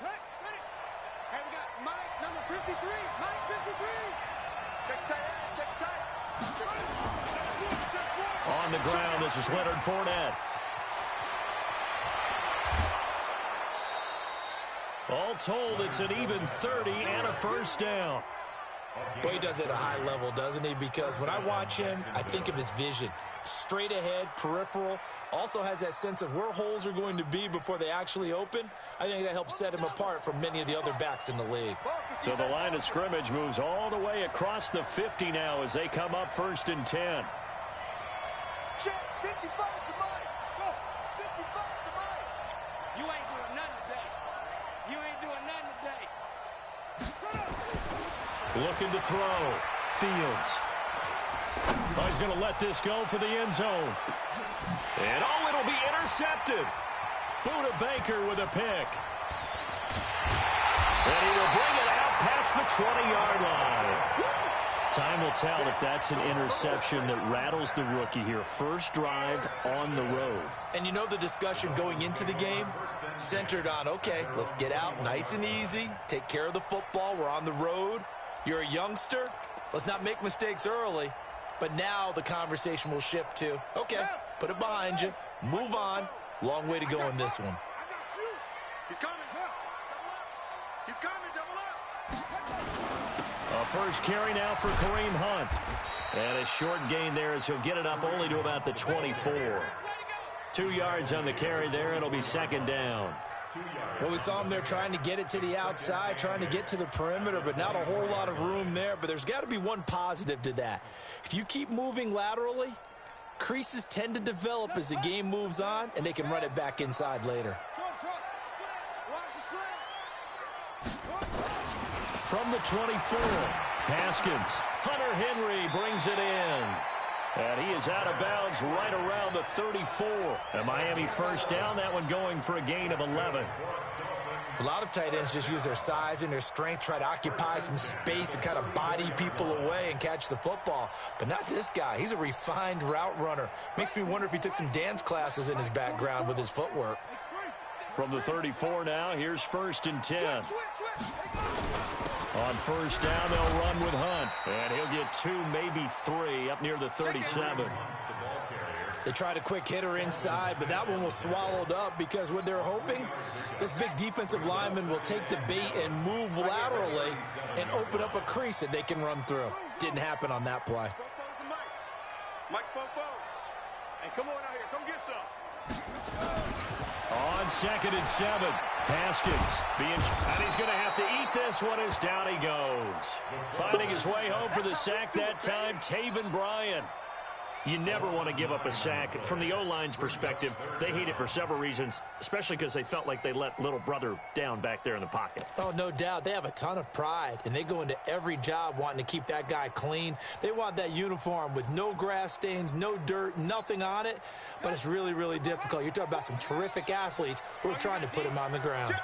Hey, we got Mike, number 53. Mike 53. Check tight. On the ground, this is Leonard Fournette. All told, it's an even 30 and a first down. But he does it at a high level, doesn't he? Because when I watch him, I think of his vision. Straight ahead, peripheral. Also has that sense of where holes are going to be before they actually open. I think that helps set him apart from many of the other backs in the league. So the line of scrimmage moves all the way across the 50 now as they come up 1st and 10. Check, 55 to Mike. Go, 55 to Mike. You ain't doing nothing today. You ain't doing nothing today. Looking to throw. Fields. Oh, he's going to let this go for the end zone. And oh, it'll be intercepted. Buda Baker with a pick. And he will bring it out past the 20-yard line. Time will tell if that's an interception that rattles the rookie here. First drive on the road. And you know the discussion going into the game centered on, okay, let's get out nice and easy, take care of the football, we're on the road. You're a youngster, let's not make mistakes early. But now the conversation will shift to, okay, put it behind you, move on. Long way to go in this one. He's coming. He's coming, double up. A first carry now for Kareem Hunt. And a short gain there as he'll get it up only to about the 24. 2 yards on the carry there. It'll be 2nd down. Well, we saw him there trying to get it to the outside, trying to get to the perimeter, but not a whole lot of room there. But there's got to be one positive to that. If you keep moving laterally, creases tend to develop as the game moves on, and they can run it back inside later. From the 24, Haskins. Hunter Henry brings it in. And he is out of bounds right around the 34. A Miami first down, that one going for a gain of 11. A lot of tight ends just use their size and their strength, try to occupy some space and kind of body people away and catch the football. But not this guy. He's a refined route runner. Makes me wonder if he took some dance classes in his background with his footwork. From the 34 now, here's 1st and 10. On first down, they'll run with Hunt. And he'll get 2, maybe 3, up near the 37. They tried a quick hitter inside, but that one was swallowed up because what they're hoping, this big defensive lineman will take the bait and move laterally and open up a crease that they can run through. Didn't happen on that play. Mike spoke. Hey, come on out here. Come get some. On 2nd and 7, Haskins and he's going to have to eat this one as down he goes. Finding his way home for the sack that time, Taven Bryan. You never want to give up a sack. From the O-line's perspective, they hate it for several reasons, especially because they felt like they let little brother down back there in the pocket. Oh, no doubt. They have a ton of pride, and they go into every job wanting to keep that guy clean. They want that uniform with no grass stains, no dirt, nothing on it, but it's really, really difficult. You're talking about some terrific athletes who are trying to put him on the ground.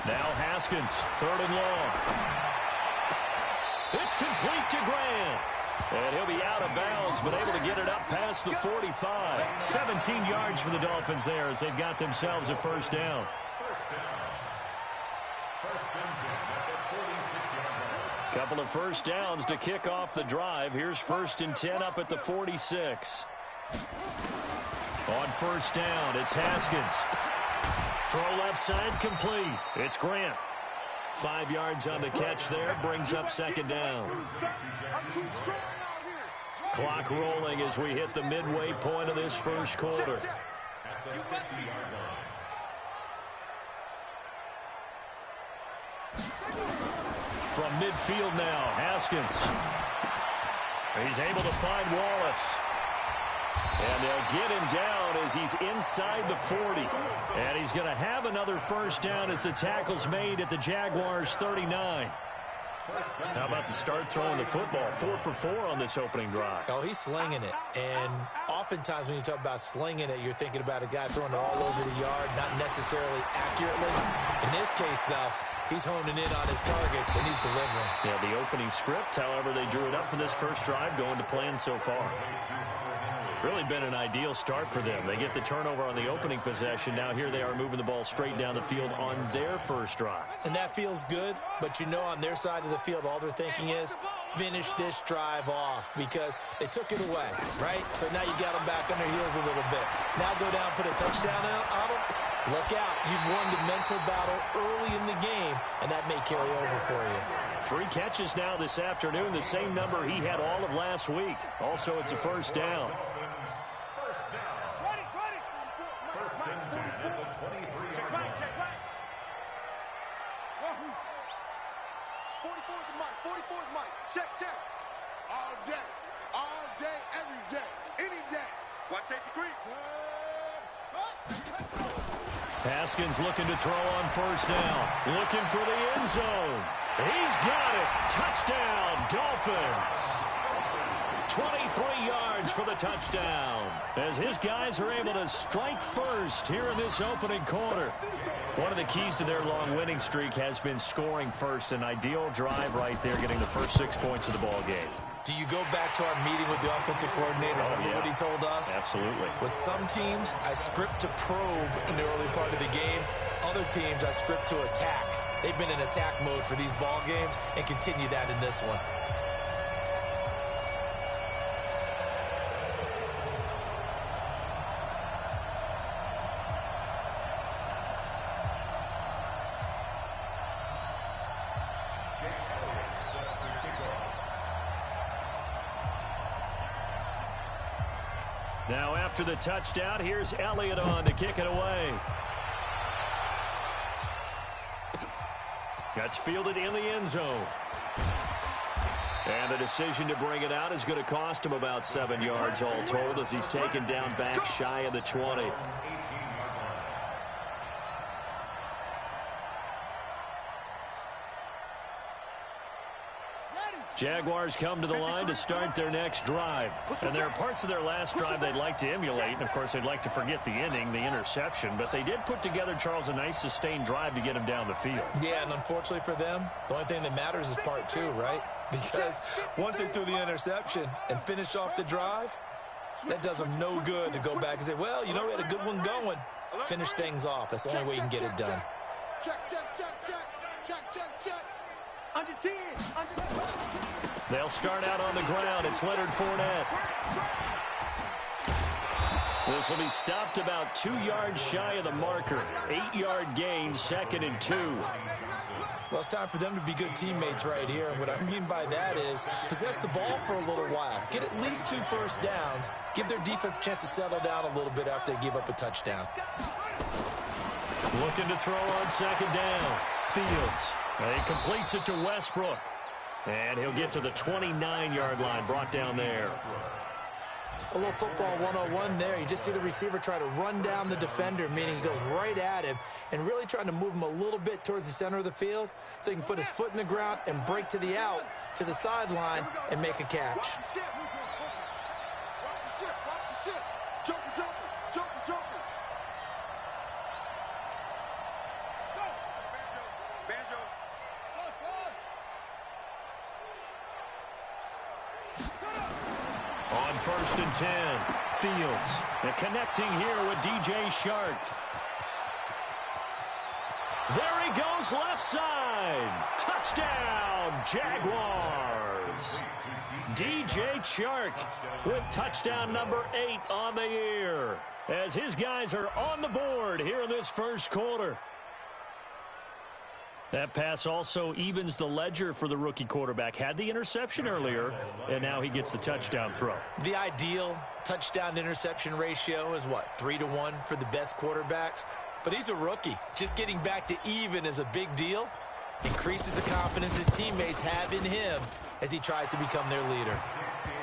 Now Haskins, 3rd and long. It's complete to Grant. And he'll be out of bounds, but able to get it up past the 45. 17 yards for the Dolphins there as they've got themselves a first down. Couple of first downs to kick off the drive. Here's 1st and 10 up at the 46. On first down, it's Haskins. Throw left side complete. It's Grant. 5 yards on the catch there, brings up 2nd down. Clock rolling as we hit the midway point of this first quarter. From midfield now, Haskins. He's able to find Wallace. And they'll get him down as he's inside the 40. And he's going to have another first down as the tackle's made at the Jaguars' 39. How about the start throwing the football? 4 for 4 on this opening drive. Oh, he's slinging it. And oftentimes when you talk about slinging it, you're thinking about a guy throwing it all over the yard, not necessarily accurately. In this case, though, he's honing in on his targets, and he's delivering. Yeah, the opening script, however, they drew it up for this first drive, going to plan so far. Really been an ideal start for them. They get the turnover on the opening possession. Now here they are moving the ball straight down the field on their first drive. And that feels good, but you know on their side of the field, all they're thinking is finish this drive off because they took it away, right? So now you got them back on their heels a little bit. Now go down, put a touchdown on them. Look out. You've won the mental battle early in the game, and that may carry over for you. 3 catches now this afternoon, the same number he had all of last week. Also, it's a first down. Check. All day, every day, any day. Watch safety creep. Haskins looking to throw on first down. Looking for the end zone. He's got it. Touchdown, Dolphins. 23 yards for the touchdown. As his guys are able to strike first here in this opening quarter. One of the keys to their long winning streak has been scoring first. An ideal drive right there, getting the first 6 points of the ball game. Do you go back to our meeting with the offensive coordinator? Remember what he told us? Absolutely. With some teams, I script to probe in the early part of the game. Other teams, I script to attack. They've been in attack mode for these ball games and continue that in this one. Now after the touchdown, here's Elliott on to kick it away. That's fielded in the end zone. And the decision to bring it out is going to cost him about 7 yards all told as he's taken down back shy of the 20. Jaguars come to the line to start their next drive. And there are parts of their last drive they'd like to emulate. And, of course, they'd like to forget the inning, the interception. But they did put together, Charles, a nice sustained drive to get him down the field. Yeah, and unfortunately for them, the only thing that matters is part 2, right? Because once they threw the interception and finished off the drive, that does them no good to go back and say, well, you know, we had a good one going. Finish things off. That's the only way you can get it done. Check. Under 10. They'll start out on the ground. It's Leonard Fournette. This will be stopped about 2 yards shy of the marker. 8-yard gain, 2nd and 2. Well, it's time for them to be good teammates right here. And what I mean by that is possess the ball for a little while. Get at least 2 first downs. Give their defense a chance to settle down a little bit after they give up a touchdown. Looking to throw on 2nd down. Fields. He completes it to Westbrook. And he'll get to the 29-yard line, brought down there. A little football 101 there. You just see the receiver try to run down the defender, meaning he goes right at him and really trying to move him a little bit towards the center of the field so he can put his foot in the ground and break to the out, to the sideline, and make a catch. Watch the ship. Joker. Banjo. On 1st and 10, Fields. And connecting here with DJ Shark. There he goes, left side. Touchdown, Jaguars. DJ Shark with touchdown number 8 on the year. As his guys are on the board here in this first quarter. That pass also evens the ledger for the rookie quarterback. Had the interception earlier, and now he gets the touchdown throw. The ideal touchdown-interception ratio is, what, 3-to-1 for the best quarterbacks? But he's a rookie. Just getting back to even is a big deal. Increases the confidence his teammates have in him as he tries to become their leader.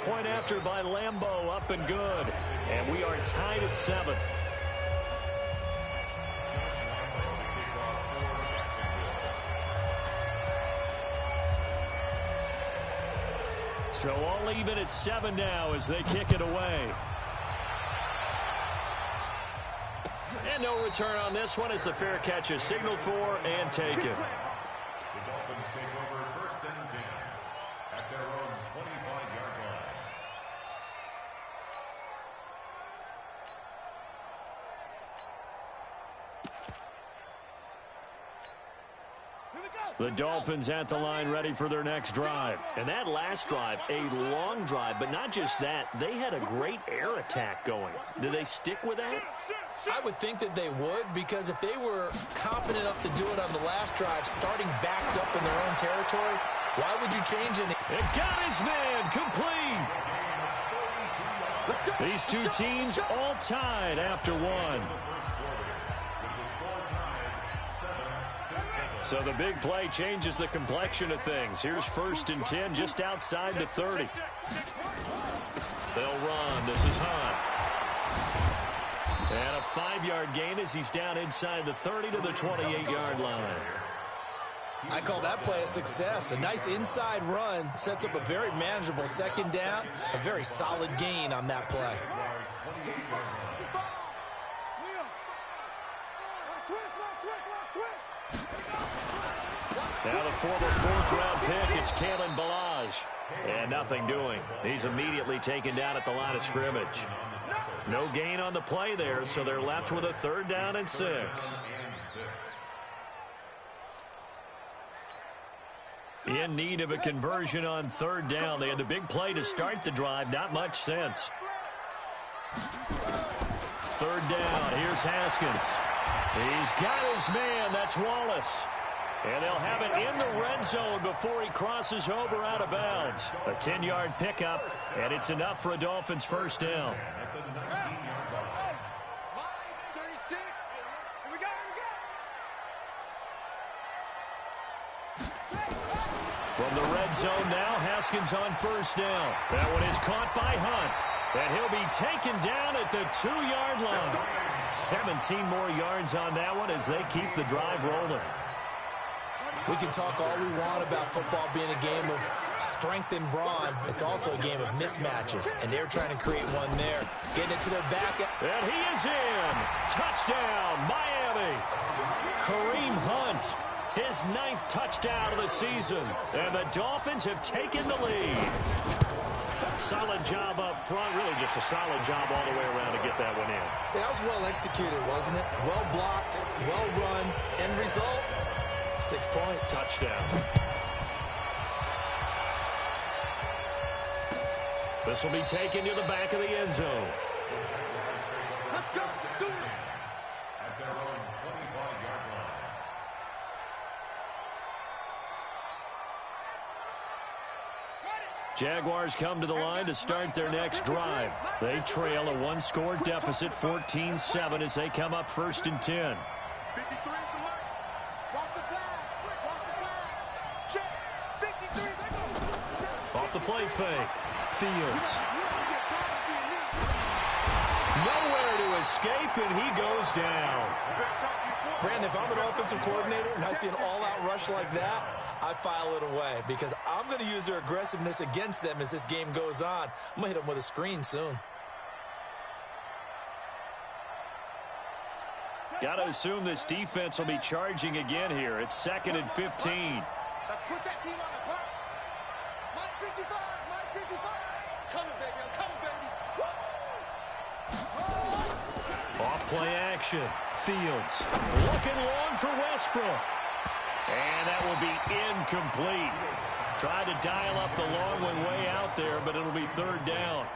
Point after by Lambeau, up and good. And we are tied at 7. So all even at 7 now as they kick it away. And no return on this one as the fair catch is signaled for and taken. The Dolphins take over 1st and 10 at their own 25-yard line. The Dolphins at the line ready for their next drive. And that last drive, a long drive, but not just that, they had a great air attack going. Do they stick with that? I would think that they would, because if they were confident enough to do it on the last drive, starting backed up in their own territory, why would you change anything? It got his man complete. These two teams all tied after one. So the big play changes the complexion of things. Here's 1st and 10 just outside the 30. They'll run. This is Hunt. And a 5-yard gain as he's down inside the 30 to the 28-yard line. I call that play a success. A nice inside run sets up a very manageable 2nd down. A very solid gain on that play. Now the former 4th-round pick, it's Kalen Ballage. And nothing doing. He's immediately taken down at the line of scrimmage. No gain on the play there, so they're left with a 3rd down and 6. In need of a conversion on 3rd down. They had the big play to start the drive. Not much sense. 3rd down. Here's Haskins. He's got his man. That's Wallace. And they'll have it in the red zone before he crosses over out of bounds. A 10-yard pickup, and it's enough for a Dolphins 1st down. From the red zone now, Haskins on 1st down. That one is caught by Hunt. And he'll be taken down at the 2-yard line. 17 more yards on that one as they keep the drive rolling. We can talk all we want about football being a game of strength and brawn. It's also a game of mismatches, and they're trying to create one there. Getting it to their back. And he is in. Touchdown, Miami. Kareem Hunt, his 9th touchdown of the season. And the Dolphins have taken the lead. Solid job up front. Really just a solid job all the way around to get that one in. That was well executed, wasn't it? Well blocked, well run. End result, 6 points. Touchdown. This will be taken to the back of the end zone. Let's go. Do it. At their own 25-yard line. Jaguars come to the line to start their next drive. They trail a 1-score deficit, 14-7, as they come up 1st and 10. 53 is the line. Watch the flash. Watch the flash. Check. 53. Check. Off the play fake. Fields. Nowhere to escape, and he goes down. Brandon, if I'm an offensive coordinator and I see an all-out rush like that, I file it away because I'm going to use their aggressiveness against them as this game goes on. I'm going to hit them with a screen soon. Got to assume this defense will be charging again here. It's 2nd and 15. Let's put that team on the clock. Mike 55. Mike 55. Coming, baby. I'm coming, baby. Off play action. Fields looking long for Westbrook. And that will be incomplete. Tried to dial up the long one way out there, but it'll be 3rd down.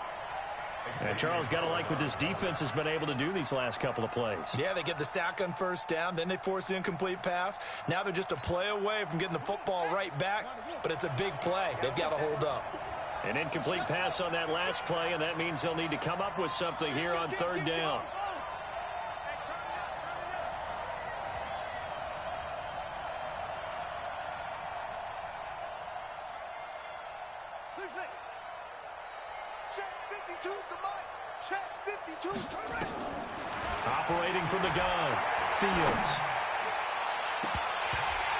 And Charles, got to like what this defense has been able to do these last couple of plays. Yeah, they get the sack on 1st down, then they force the incomplete pass. Now they're just a play away from getting the football right back, but it's a big play. They've got to hold up. An incomplete pass on that last play, and that means they'll need to come up with something here on 3rd down. Check 52's the mic. Check 52's correct. Operating from the gun, Fields.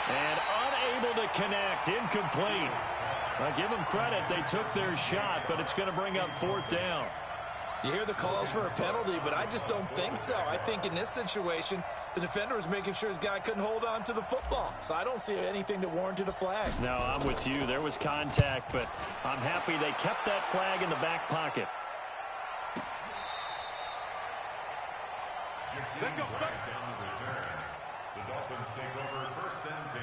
And unable to connect, incomplete. I'll give them credit, they took their shot, but it's going to bring up 4th down. You hear the calls for a penalty, but I just don't think so. I think in this situation, the defender was making sure his guy couldn't hold on to the football. So I don't see anything that warranted a flag. No, I'm with you. There was contact, but I'm happy they kept that flag in the back pocket. Let's go. Right down the return. The Dolphins take over 1st and 10.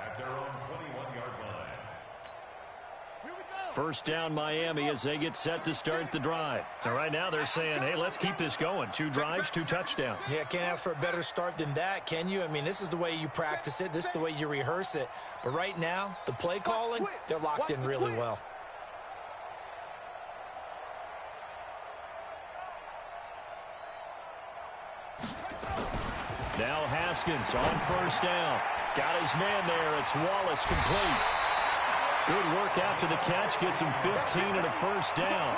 at their own 21-yard line. First down, Miami, as they get set to start the drive. And right now they're saying, hey, let's keep this going. 2 drives, 2 touchdowns. Yeah, can't ask for a better start than that, can you? I mean, this is the way you practice it. This is the way you rehearse it. But right now, the play calling, they're locked in really well. Now Haskins on first down. Got his man there. It's Wallace complete. Good work after the catch. Gets him 15 and a first down.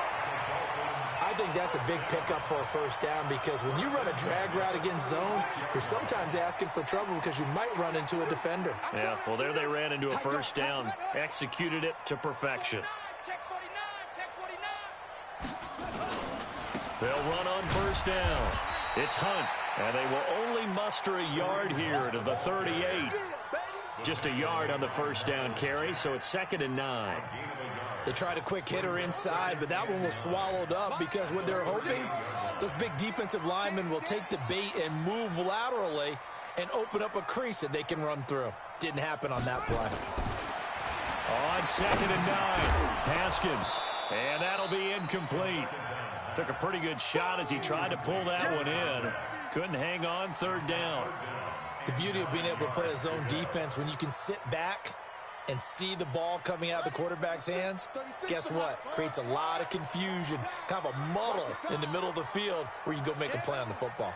I think that's a big pickup for a first down because when you run a drag route against zone, you're sometimes asking for trouble because you might run into a defender. Yeah, well, there they ran into a first down. Executed it to perfection. They'll run on first down. It's Hunt, and they will only muster a yard here to the 38. Just a yard on the first down carry, so it's 2nd and 9. They tried a quick hitter inside, but that one was swallowed up because what they're hoping, those big defensive linemen will take the bait and move laterally and open up a crease that they can run through. Didn't happen on that play. On 2nd and 9, Haskins, and that'll be incomplete. Took a pretty good shot as he tried to pull that one in. Couldn't hang on, 3rd down. The beauty of being able to play a zone defense when you can sit back and see the ball coming out of the quarterback's hands, guess what? Creates a lot of confusion, kind of a muddle in the middle of the field where you can go make a play on the football.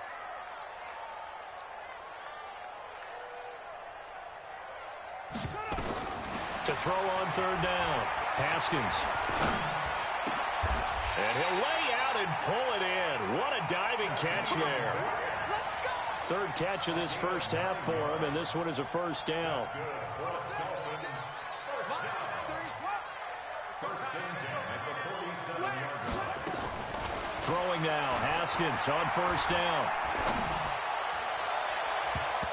To throw on 3rd down, Haskins. And he'll lay out and pull it in. What a diving catch there. 3rd catch of this first half for him, and this one is a first down. Throwing now, Haskins on first down.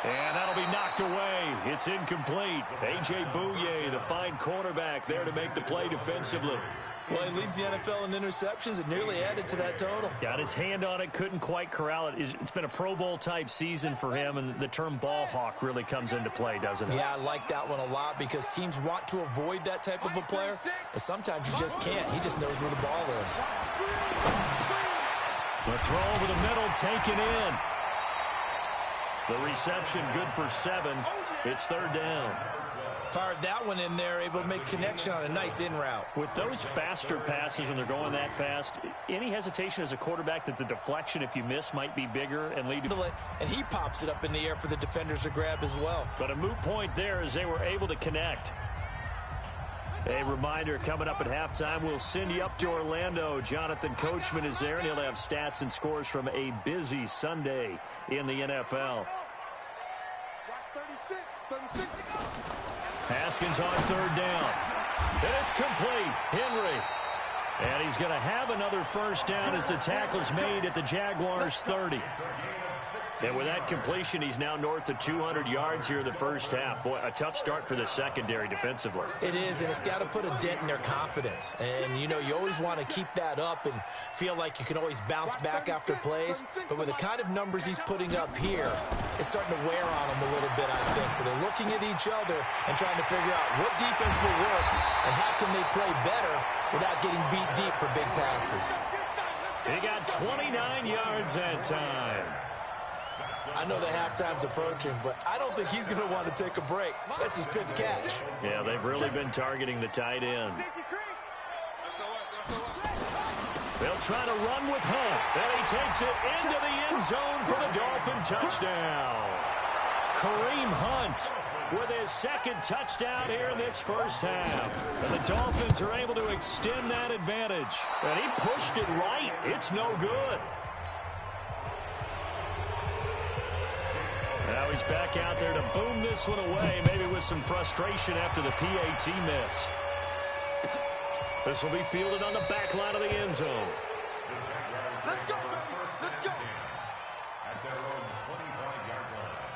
And that'll be knocked away. It's incomplete. A.J. Bouye, the fine cornerback, there to make the play defensively. Well, he leads the NFL in interceptions and nearly added to that total. Got his hand on it, couldn't quite corral it. It's been a Pro Bowl-type season for him, and the term ball hawk really comes into play, doesn't it? Yeah, I like that one a lot because teams want to avoid that type of a player, but sometimes you just can't. He just knows where the ball is. The throw over the middle, taken in. The reception good for 7. It's 3rd down. Fired that one in there, able to make connection on a nice in route. With those faster passes when they're going that fast, any hesitation as a quarterback that the deflection, if you miss, might be bigger and lead to... And he pops it up in the air for the defenders to grab as well. But a moot point there as they were able to connect. A reminder, coming up at halftime, we'll send you up to Orlando. Jonathan Coachman is there, and he'll have stats and scores from a busy Sunday in the NFL. 36 to go. Haskins on 3rd down. And it's complete. Henry. And he's going to have another first down as the tackle's made at the Jaguars' 30. And with that completion, he's now north of 200 yards here in the first half. Boy, a tough start for the secondary defensively. It is, and it's got to put a dent in their confidence. And, you know, you always want to keep that up and feel like you can always bounce back after plays. But with the kind of numbers he's putting up here, it's starting to wear on them a little bit, I think. So they're looking at each other and trying to figure out what defense will work and how can they play better without getting beat deep for big passes. He got 29 yards that time. I know the halftime's approaching, but I don't think he's going to want to take a break. That's his 5th catch. Yeah, they've really been targeting the tight end. They'll try to run with Hunt. And he takes it into the end zone for the Dolphin touchdown. Kareem Hunt with his 2nd touchdown here in this first half. And the Dolphins are able to extend that advantage. And he pushed it right. It's no good. Now he's back out there to boom this one away, maybe with some frustration after the PAT miss. This will be fielded on the back line of the end zone. Let's go, baby. Let's go. At their own 25-yard line.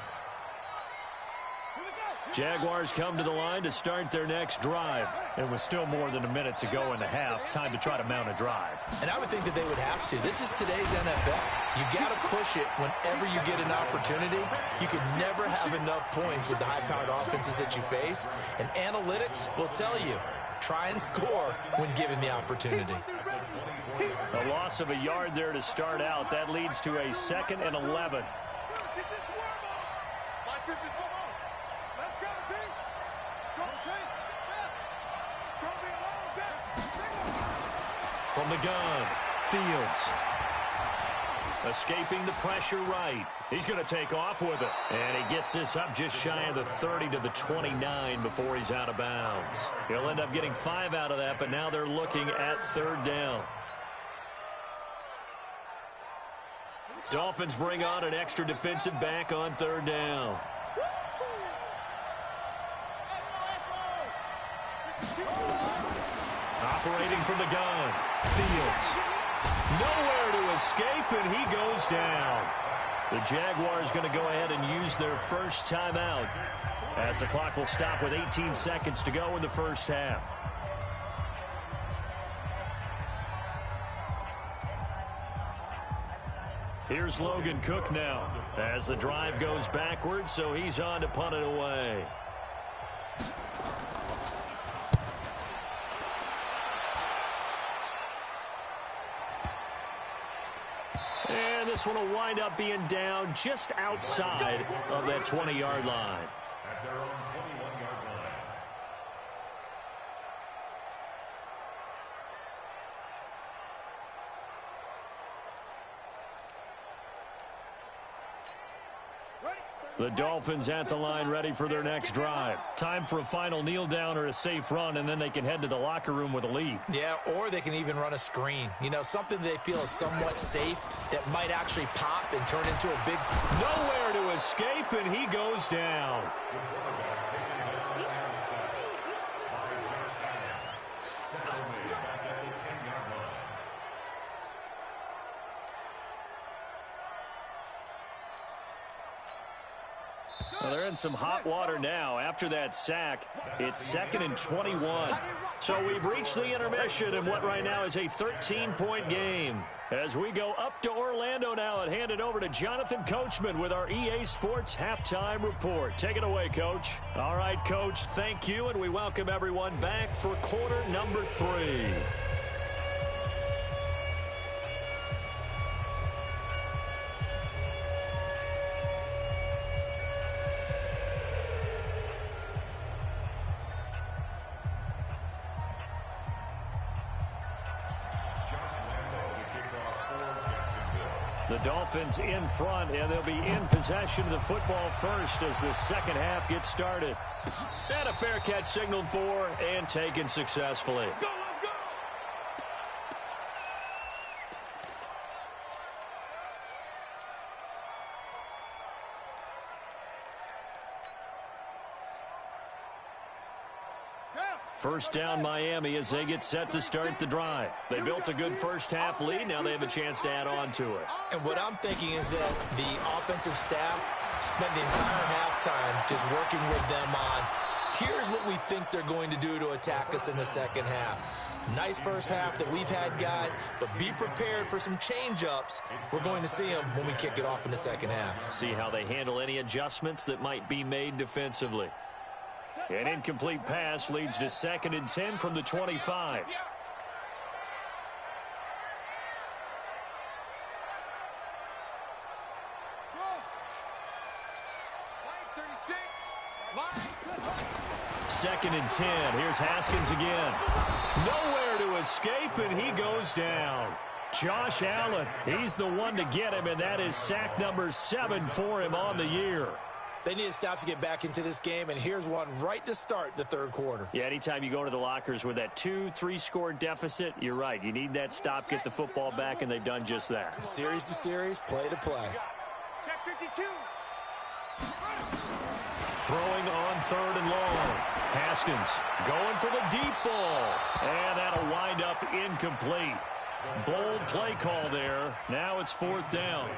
Here we go. Jaguars come to the line to start their next drive. And with still more than a minute to go in the half, time to try to mount a drive. And I would think that they would have to. This is today's NFL. You got to push it whenever you get an opportunity. You can never have enough points with the high-powered offenses that you face. And analytics will tell you, try and score when given the opportunity. A loss of a yard there to start out. That leads to a 2nd and 11. From the gun, Fields. Escaping the pressure right. He's going to take off with it. And he gets this up just shy of the 30 to the 29 before he's out of bounds. He'll end up getting 5 out of that, but now they're looking at 3rd down. Dolphins bring on an extra defensive back on 3rd down. Operating from the gun, Fields. Nowhere to escape, and he goes down. The Jaguars going to go ahead and use their first timeout as the clock will stop with 18 seconds to go in the first half. Here's Logan Cook now as the drive goes backwards, so he's on to punt it away. And this one will wind up being down just outside of that 20-yard line. At their own 21-yard line. The Dolphins at the line ready for their next drive. Time for a final kneel down or a safe run, and then they can head to the locker room with a lead. Yeah, or they can even run a screen. You know, something they feel is somewhat safe that might actually pop and turn into a big... Nowhere to escape, and he goes down. Well, they're in some hot water now. After that sack, it's 2nd and 21. So we've reached the intermission in what right now is a 13-point game. As we go up to Orlando now and hand it over to Jonathan Coachman with our EA Sports Halftime Report. Take it away, Coach. All right, Coach, thank you, and we welcome everyone back for quarter number 3. The Dolphins in front, and they'll be in possession of the football first as the second half gets started. And a fair catch signaled for and taken successfully. Go, let's go! First down Miami as they get set to start the drive. They built a good first half lead. Now they have a chance to add on to it. And what I'm thinking is that the offensive staff spent the entire halftime just working with them on, here's what we think they're going to do to attack us in the second half. Nice first half that we've had, guys, but be prepared for some change-ups. We're going to see them when we kick it off in the second half. See how they handle any adjustments that might be made defensively. An incomplete pass leads to 2nd and 10 from the 25. Second and 10. Here's Haskins again. Nowhere to escape, and he goes down. Josh Allen, he's the one to get him, and that is sack number 7 for him on the year. They need to stop to get back into this game, and here's one right to start the third quarter. Yeah, anytime you go to the lockers with that 2-3 score deficit, you're right. You need that stop, get the football back, and they've done just that. Series to series, play to play. Check 52. Throwing on 3rd and long. Haskins going for the deep ball. And that'll wind up incomplete. Bold play call there. Now it's 4th down.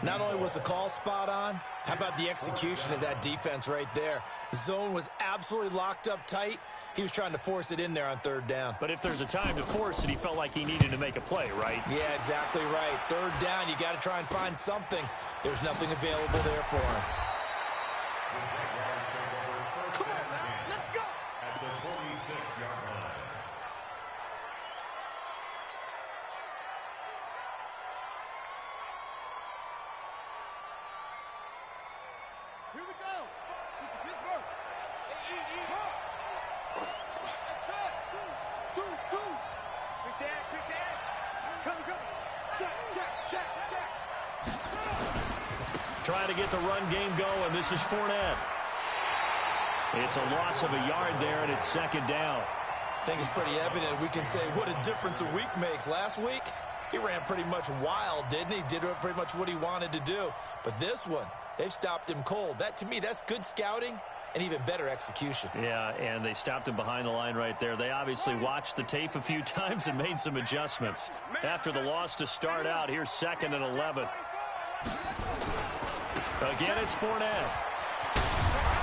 Not only was the call spot on, how about the execution of that defense right there? The zone was absolutely locked up tight. He was trying to force it in there on 3rd down. But if there's a time to force it, he felt like he needed to make a play, right? Yeah, exactly right. 3rd down, you got to try and find something. There's nothing available there for him. Come on, man. Let's go. At the 46-yard line. Here we go. Pittsburgh. That's it. Dudes. Quick dash. Come. Check. Trying to get the run game going. This is Fournette. It's a loss of a yard there, and it's 2nd down. I think it's pretty evident. We can say what a difference a week makes. Last week, he ran pretty much wild, didn't he? Did pretty much what he wanted to do. But this one, they've stopped him cold. That, to me, that's good scouting and even better execution. Yeah, and they stopped him behind the line right there. They obviously watched the tape a few times and made some adjustments. After the loss to start out, here's 2nd and 11. Again, it's Fournette.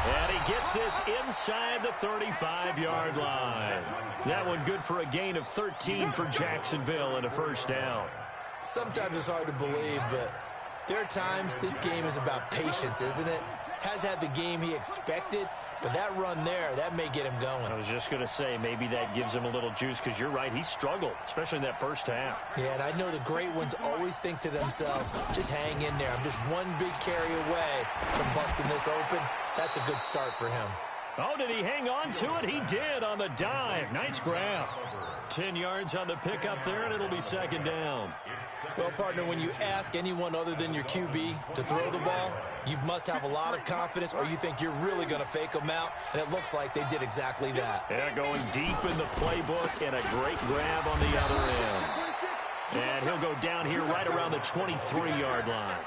And he gets this inside the 35-yard line. That one good for a gain of 13 for Jacksonville and a 1st down. Sometimes it's hard to believe, but there are times this game is about patience, isn't it? Has had the game he expected, but that run there, that may get him going. I was just going to say, maybe that gives him a little juice, because you're right, he struggled, especially in that 1st half. Yeah, and I know the great ones always think to themselves, just hang in there. I'm just one big carry away from busting this open. That's a good start for him. Oh, did he hang on to it? He did on the dive. Nice grab. 10 yards on the pickup there, and it'll be 2nd down. Well, partner, when you ask anyone other than your QB to throw the ball, you must have a lot of confidence, or you think you're really going to fake them out, and it looks like they did exactly that. Yeah, going deep in the playbook, and a great grab on the other end. And he'll go down here right around the 23-yard line.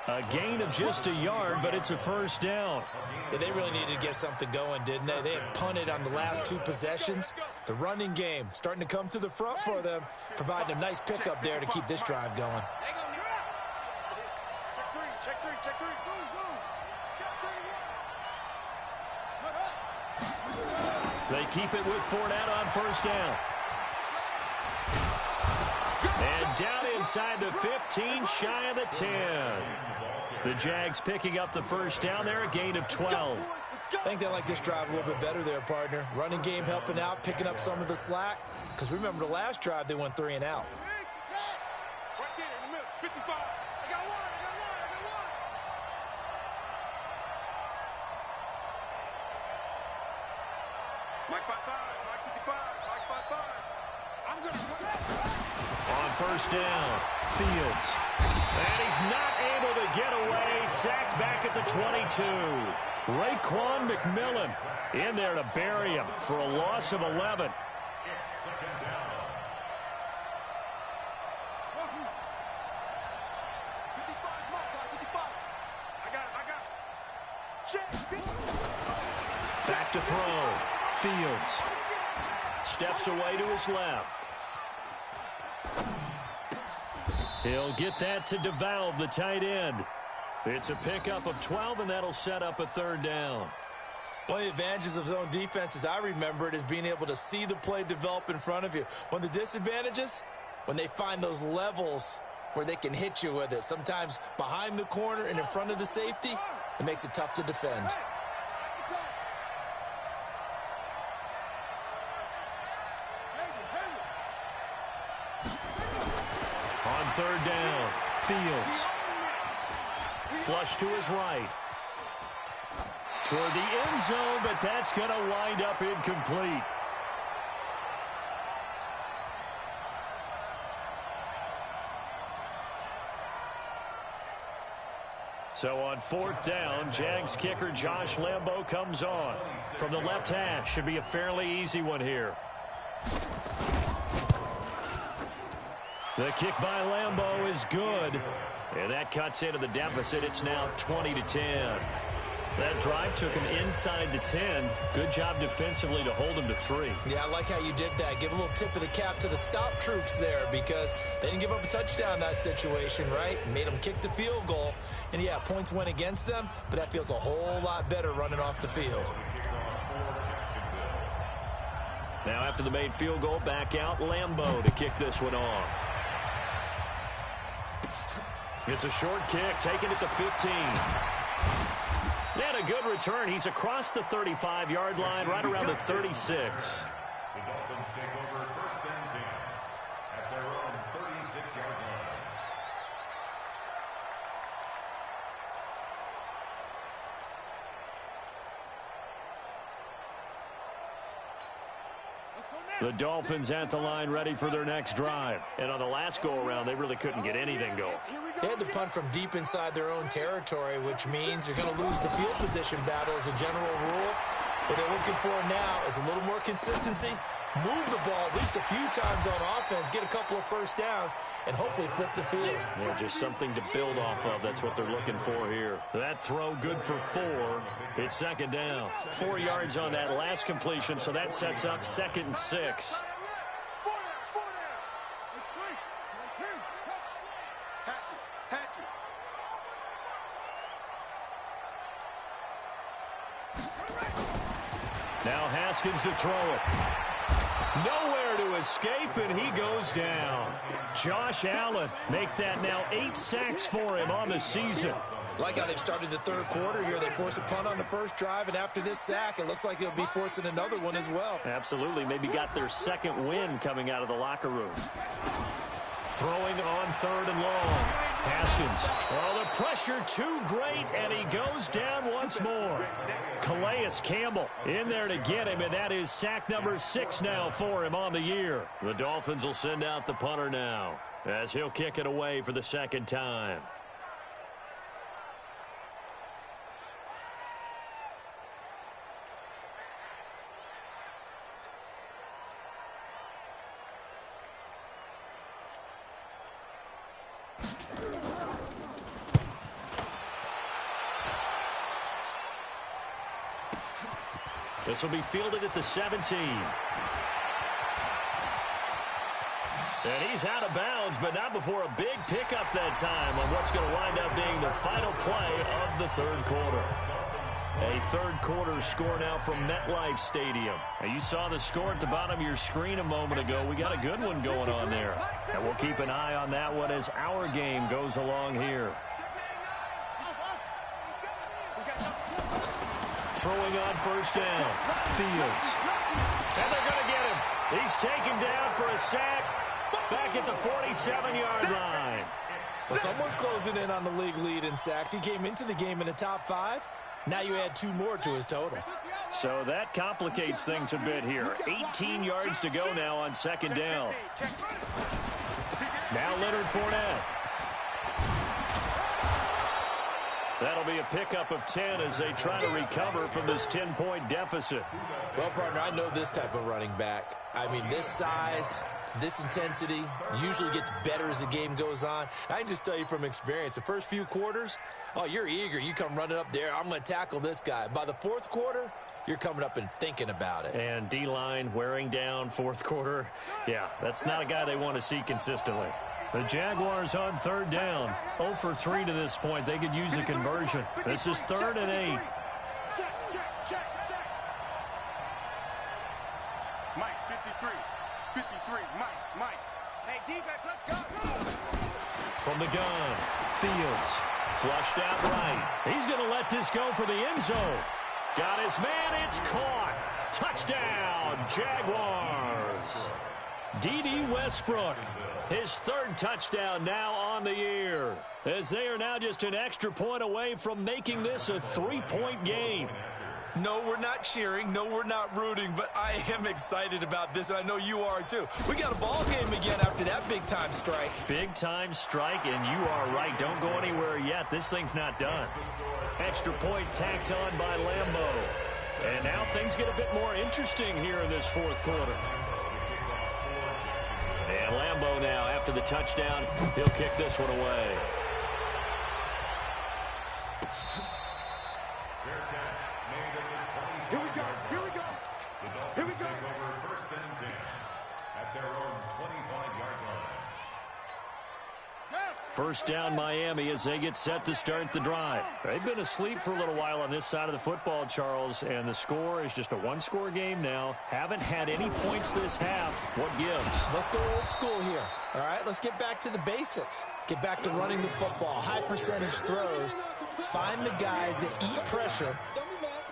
A gain of just a yard, but it's a 1st down. Yeah, they really needed to get something going, didn't they? They had punted on the last 2 possessions. The running game starting to come to the front for them, providing a nice pickup there to keep this drive going. Check three. They keep it with Fournette on 1st down. And down inside the 15, shy of the 10. The Jags picking up the 1st down there, a gain of 12. I think they like this drive a little bit better there, partner. Running game helping out, picking up some of the slack. Because remember, the last drive, they went 3 and out. Right there in the middle, 55. I got one. Mike 55. I'm going to On 1st down, Fields. And he's not able to get away. Sacked back at the 22. Raekwon McMillan in there to bury him for a loss of 11. Back to throw. Fields steps away to his left. He'll get that to DeValve, the tight end. It's a pickup of 12, and that'll set up a 3rd down. One of the advantages of zone defense, as I remember it, is being able to see the play develop in front of you. One of the disadvantages, when they find those levels where they can hit you with it, sometimes behind the corner and in front of the safety, it makes it tough to defend. On 3rd down, Fields. Flush to his right. Toward the end zone, but that's going to wind up incomplete. So on 4th down, Jags kicker Josh Lambo comes on. From the left hash, should be a fairly easy one here. The kick by Lambo is good. And that cuts into the deficit. It's now 20-10. That drive took him inside the 10. Good job defensively to hold him to 3. Yeah, I like how you did that. Give a little tip of the cap to the stop troops there because they didn't give up a touchdown in that situation, right? Made them kick the field goal. And, yeah, points went against them, but that feels a whole lot better running off the field. Now after the made field goal, back out Lambeau to kick this one off. It's a short kick, taking it to 15. And a good return. He's across the 35-yard line, right around the 36. The Dolphins take over 1st and 10 at their own 36-yard line. The Dolphins at the line ready for their next drive. And on the last go-around, they really couldn't get anything going. They had to punt from deep inside their own territory, which means you're going to lose the field position battle as a general rule. What they're looking for now is a little more consistency, move the ball at least a few times on offense, get a couple of first downs, and hopefully flip the field. Yeah, just something to build off of. That's what they're looking for here. That throw good for 4. It's 2nd down. 4 yards on that last completion, so that sets up 2nd and 6. Now Haskins to throw it. Nowhere to escape, and he goes down. Josh Allen make that now 8 sacks for him on the season. Like how they've started the 3rd quarter here. They force a punt on the first drive, and after this sack, it looks like they'll be forcing another one as well. Absolutely. Maybe got their 2nd win coming out of the locker room. Throwing on 3rd and long. Haskins. Oh, the pressure too great, and he goes down once more. Calais Campbell in there to get him, and that is sack number 6 now for him on the year. The Dolphins will send out the punter now as he'll kick it away for the 2nd time. This will be fielded at the 17. And he's out of bounds, but not before a big pickup that time on what's going to wind up being the final play of the 3rd quarter. A 3rd quarter score now from MetLife Stadium. And you saw the score at the bottom of your screen a moment ago. We got a good one going on there. And we'll keep an eye on that one as our game goes along here. Throwing on 1st down. Fields. And they're going to get him. He's taken down for a sack back at the 47-yard line. Well, someone's closing in on the league lead in sacks. He came into the game in the top 5. Now you add 2 more to his total. So that complicates things a bit here. 18 yards to go now on 2nd down. Now Leonard Fournette. That'll be a pickup of 10 as they try to recover from this 10-point deficit. Well, partner, I know this type of running back. I mean, this size, this intensity usually gets better as the game goes on. I can just tell you from experience, the first few quarters, oh, you're eager. You come running up there, I'm going to tackle this guy. By the 4th quarter, you're coming up and thinking about it. And D-line wearing down 4th quarter. Yeah, that's not a guy they want to see consistently. The Jaguars on 3rd down. 0 for 3 to this point. They could use a conversion. This is 3rd and 8. Mike, 53. 53. Mike. Hey, defense, let's go. From the gun, Fields. Flushed out right. He's going to let this go for the end zone. Got his man. It's caught. Touchdown, Jaguars. D.D. Westbrook. His 3rd touchdown now on the year, as they are now just an extra point away from making this a 3-point game. No, we're not cheering. No, we're not rooting, but I am excited about this, and I know you are too. We got a ball game again after that big-time strike. Big-time strike, and you are right. Don't go anywhere yet. This thing's not done. Extra point tacked on by Lambeau. And now things get a bit more interesting here in this 4th quarter. And Lambeau now, after the touchdown, he'll kick this one away. First down Miami as they get set to start the drive. They've been asleep for a little while on this side of the football, Charles, and the score is just a one-score game now. Haven't had any points this half. What gives? Let's go old school here. All right, let's get back to the basics. Get back to running the football, high percentage throws. Find the guys that eat pressure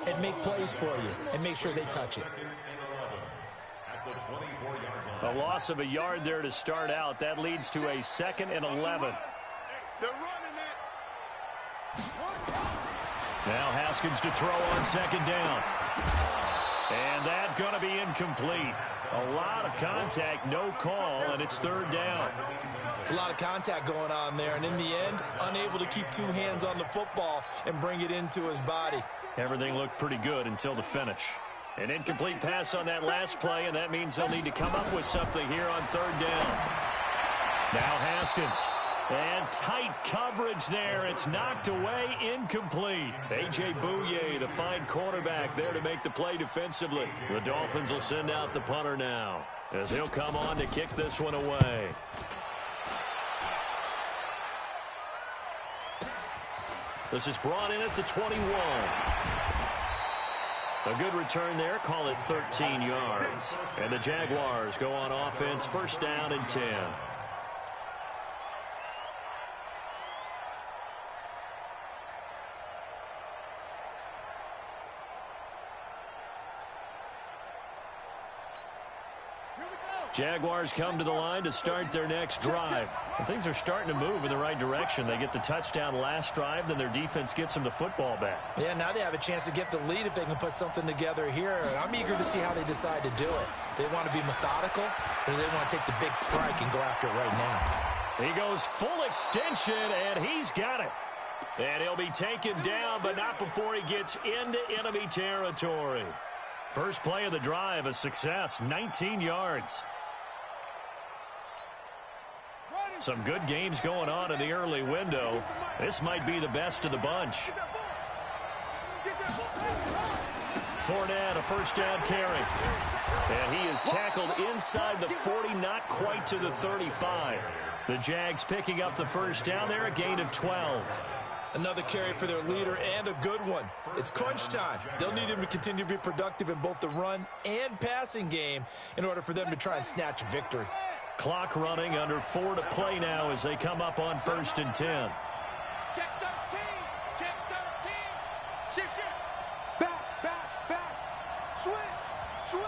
and make plays for you and make sure they touch it. A loss of a yard there to start out. That leads to a 2nd and 11. They're running it. Now Haskins to throw on 2nd down. And that's going to be incomplete. A lot of contact, no call, and it's 3rd down. It's a lot of contact going on there, and in the end, unable to keep 2 hands on the football and bring it into his body. Everything looked pretty good until the finish. An incomplete pass on that last play, and that means they'll need to come up with something here on 3rd down. Now Haskins. And tight coverage there. It's knocked away, incomplete. A.J. Bouye, the fine cornerback, there to make the play defensively. The Dolphins will send out the punter now as he'll come on to kick this one away. This is brought in at the 21. A good return there. Call it 13 yards. And the Jaguars go on offense, 1st down and 10. Jaguars come to the line to start their next drive. And things are starting to move in the right direction. They get the touchdown last drive, then their defense gets them the football back. Yeah, now they have a chance to get the lead if they can put something together here. And I'm eager to see how they decide to do it. Do they want to be methodical, or do they want to take the big strike and go after it right now? He goes full extension, and he's got it. And he'll be taken down, but not before he gets into enemy territory. First play of the drive, a success, 19 yards. Some good games going on in the early window. This might be the best of the bunch. Fournette, a 1st down carry. And he is tackled inside the 40, not quite to the 35. The Jags picking up the 1st down there, a gain of 12. Another carry for their leader, and a good one. It's crunch time. They'll need him to continue to be productive in both the run and passing game in order for them to try and snatch a victory. Clock running, under 4 to play now as they come up on 1st and 10. Check 13. Check 13. Shift. Back. Switch.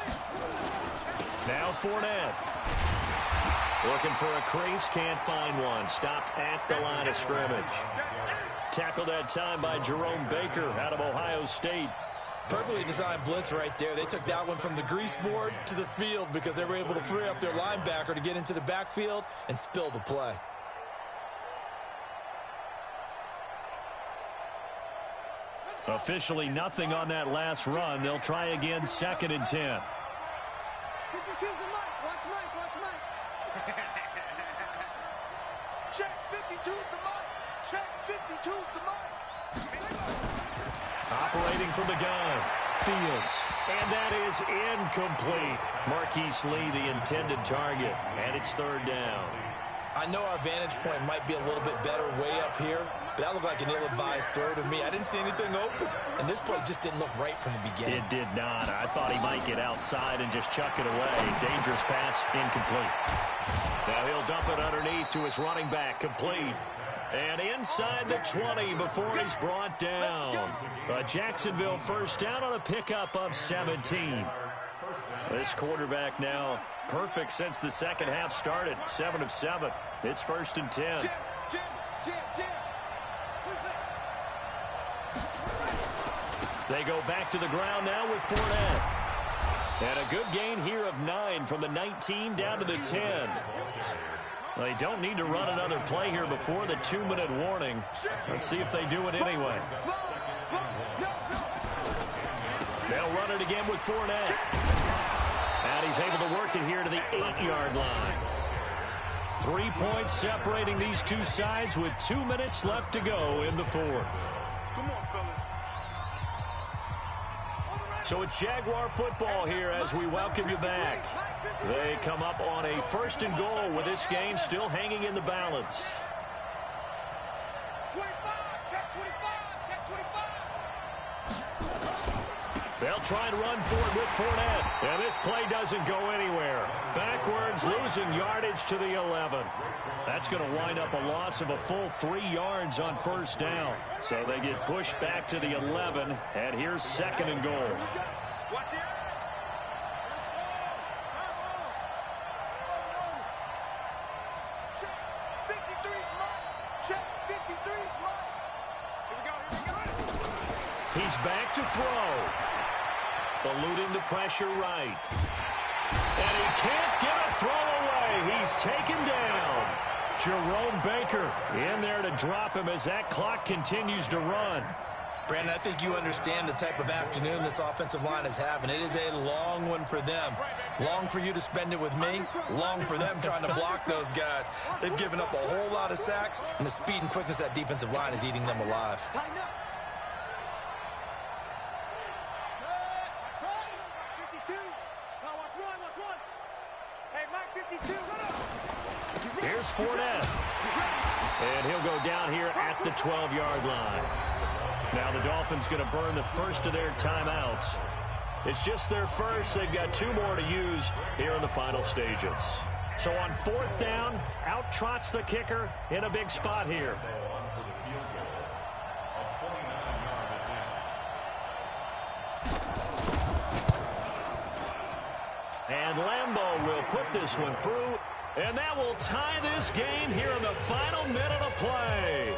Now Fournette. Looking for a crease, can't find one. Stopped at the line of scrimmage. Tackled that time by Jerome Baker out of Ohio State. Perfectly designed blitz right there. They took that one from the grease board to the field because they were able to free up their linebacker to get into the backfield and spill the play. Officially nothing on that last run. They'll try again, 2nd and 10. 52's the mic. Watch Mike. Check 52's the mic. Check 52's the mic. Operating from the gun, Fields, and that is incomplete. Marquise Lee, the intended target, and it's 3rd down. I know our vantage point might be a little bit better way up here, but that looked like an ill-advised throw to me. I didn't see anything open, and this play just didn't look right from the beginning. It did not. I thought he might get outside and just chuck it away. Dangerous pass, incomplete. Now he'll dump it underneath to his running back, complete. And inside the 20 before he's brought down. A Jacksonville 1st down on a pickup of 17. This quarterback now perfect since the 2nd half started. 7 of 7. It's 1st and 10. They go back to the ground now with Fournette. And a good gain here of 9 from the 19 down to the 10. They don't need to run another play here before the 2-minute warning. Let's see if they do it anyway. They'll run it again with Fournette. And he's able to work it here to the 8-yard line. 3 points separating these two sides with 2 minutes left to go in the 4th. Come on, fellas. So it's Jaguar football here as we welcome you back. They come up on a 1st and goal with this game still hanging in the balance. They'll try and run for it with Fournette. And this play doesn't go anywhere. Backwards, losing yardage to the 11. That's going to wind up a loss of a full 3 yards on first down. So they get pushed back to the 11, and here's 2nd and goal. He's back to throw. Eluding the pressure right. And he can't get a throw away. He's taken down. Jerome Baker in there to drop him as that clock continues to run. Brandon, I think you understand the type of afternoon this offensive line is having. It is a long one for them. Long for you to spend it with me. Long for them trying to block those guys. They've given up a whole lot of sacks, and the speed and quickness of that defensive line is eating them alive. Here's Fournette. And he'll go down here at the 12-yard line. Now the Dolphins going to burn the first of their timeouts. It's just their first. They've got 2 more to use here in the final stages. So on 4th down, out trots the kicker in a big spot here. And Lambeau will put this one through. And that will tie this game here in the final minute of play.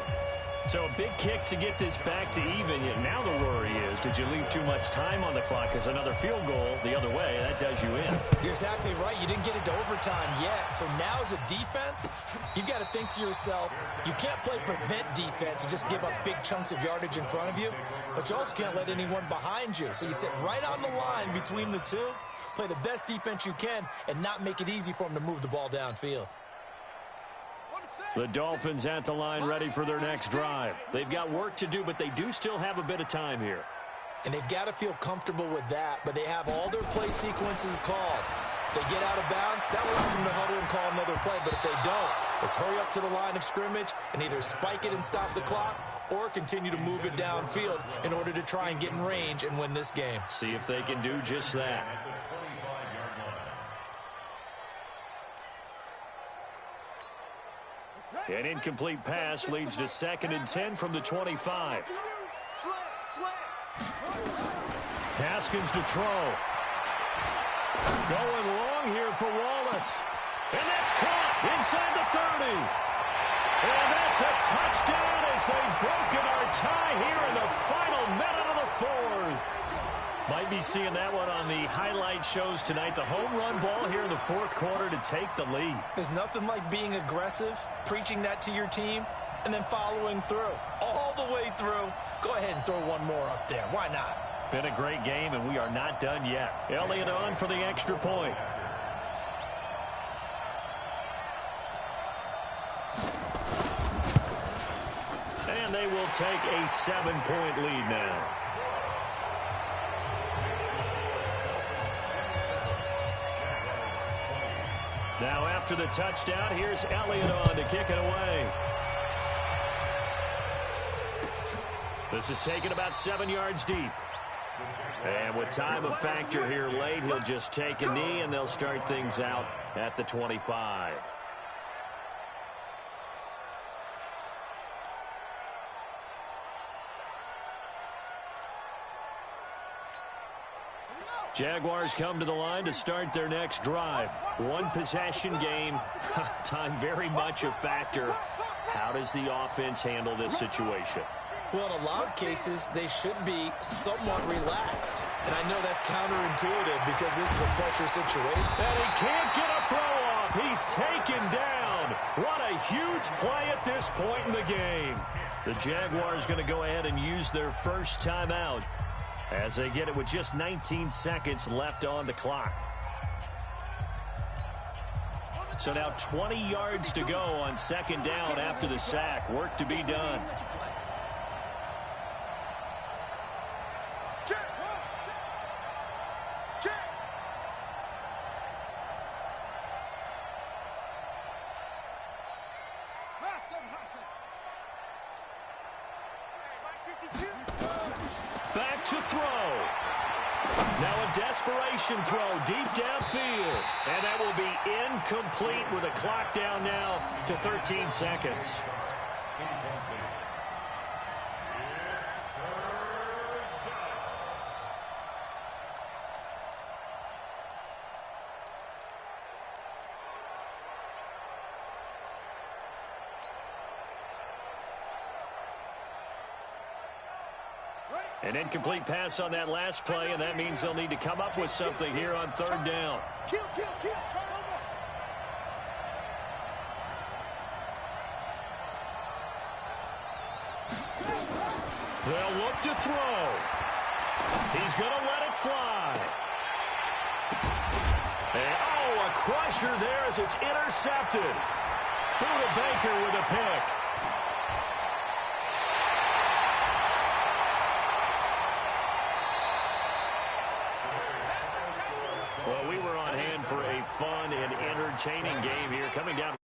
So a big kick to get this back to even. Now the worry is, did you leave too much time on the clock? Because another field goal the other way, that does you in. You're exactly right. You didn't get into overtime yet. So now as a defense, you've got to think to yourself, you can't play prevent defense and just give up big chunks of yardage in front of you. But you also can't let anyone behind you. So you sit right on the line between the two. Play the best defense you can and not make it easy for them to move the ball downfield. The Dolphins at the line ready for their next drive. They've got work to do, but they do still have a bit of time here. And they've got to feel comfortable with that, but they have all their play sequences called. If they get out of bounds, that allows them to huddle and call another play. But if they don't, let's hurry up to the line of scrimmage and either spike it and stop the clock or continue to move it downfield in order to try and get in range and win this game. See if they can do just that. An incomplete pass leads to 2nd and 10 from the 25. Haskins to throw. Going long here for Wallace. And that's caught inside the 30. And that's a touchdown as they've broken our tie here in the final minute of the 4th. Might be seeing that one on the highlight shows tonight. The home run ball here in the 4th quarter to take the lead. There's nothing like being aggressive, preaching that to your team, and then following through. All the way through. Go ahead and throw one more up there. Why not? Been a great game, and we are not done yet. Elliott on for the extra point. And they will take a 7-point lead now. Now after the touchdown, here's Elliott on to kick it away. This is taken about 7 yards deep. And with time a factor here late, he'll just take a knee and they'll start things out at the 25. Jaguars come to the line to start their next drive. 1 possession game. Time very much a factor. How does the offense handle this situation? Well, in a lot of cases, they should be somewhat relaxed. And I know that's counterintuitive because this is a pressure situation. And he can't get a throw off. He's taken down. What a huge play at this point in the game. The Jaguars going to go ahead and use their first timeout as they get it with just 19 seconds left on the clock. So now 20 yards to go on 2nd down after the sack. Work to be done. Back to throw. Now a desperation throw deep downfield. And that will be incomplete with a clock down now to 13 seconds. An incomplete pass on that last play, and that means they'll need to come up with something here on third down. Kill, turn over. They'll look to throw. He's going to let it fly. And, a crusher there as it's intercepted. Buda Baker with a pick. Well, we were on hand for a fun and entertaining game here. Coming down